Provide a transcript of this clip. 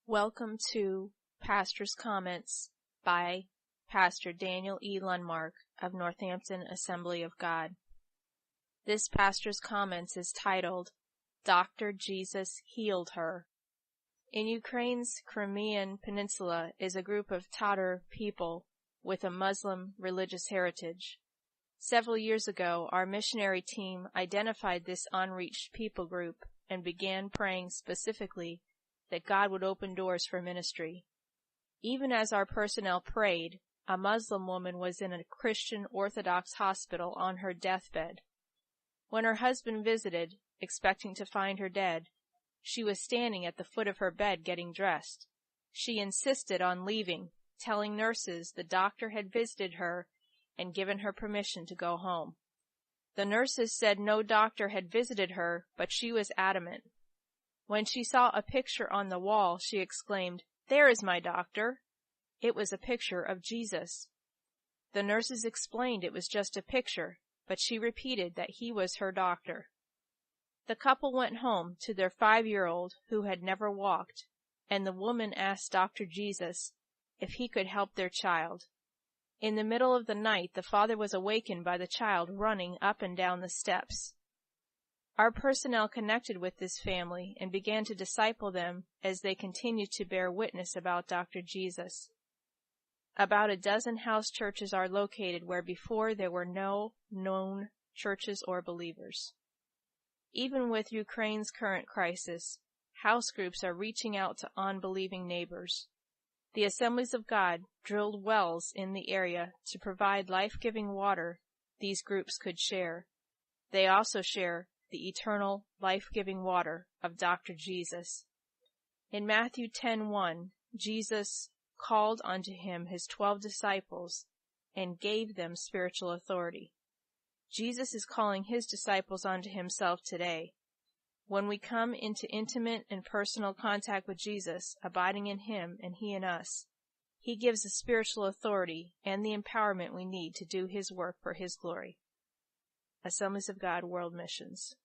Welcome to Pastor's Comments by Pastor Daniel E. Lundmark of Northampton Assembly of God. This Pastor's Comments is titled, Dr. Jesus Healed Her. In Ukraine's Crimean Peninsula is a group of Tatar people with a Muslim religious heritage. Several years ago, our missionary team identified this unreached people group and began praying specifically that God would open doors for ministry. Even as our personnel prayed, a Muslim woman was in a Christian Orthodox hospital on her deathbed. When her husband visited, expecting to find her dead, she was standing at the foot of her bed getting dressed. She insisted on leaving, telling nurses the doctor had visited her and given her permission to go home. The nurses said no doctor had visited her, but she was adamant. When she saw a picture on the wall, she exclaimed, "There is my doctor!" It was a picture of Jesus. The nurses explained it was just a picture, but she repeated that he was her doctor. The couple went home to their 5-year-old who had never walked, and the woman asked Dr. Jesus if he could help their child. In the middle of the night, the father was awakened by the child running up and down the steps. Our personnel connected with this family and began to disciple them as they continued to bear witness about Dr. Jesus. About a dozen house churches are located where before there were no known churches or believers. Even with Ukraine's current crisis, house groups are reaching out to unbelieving neighbors. The Assemblies of God drilled wells in the area to provide life-giving water these groups could share. They also share the eternal, life-giving water of Dr. Jesus. In Matthew 10:1, Jesus called unto him his 12 disciples and gave them spiritual authority. Jesus is calling his disciples unto himself today. When we come into intimate and personal contact with Jesus, abiding in him and he in us, he gives the spiritual authority and the empowerment we need to do his work for his glory. Assemblies of God World Missions.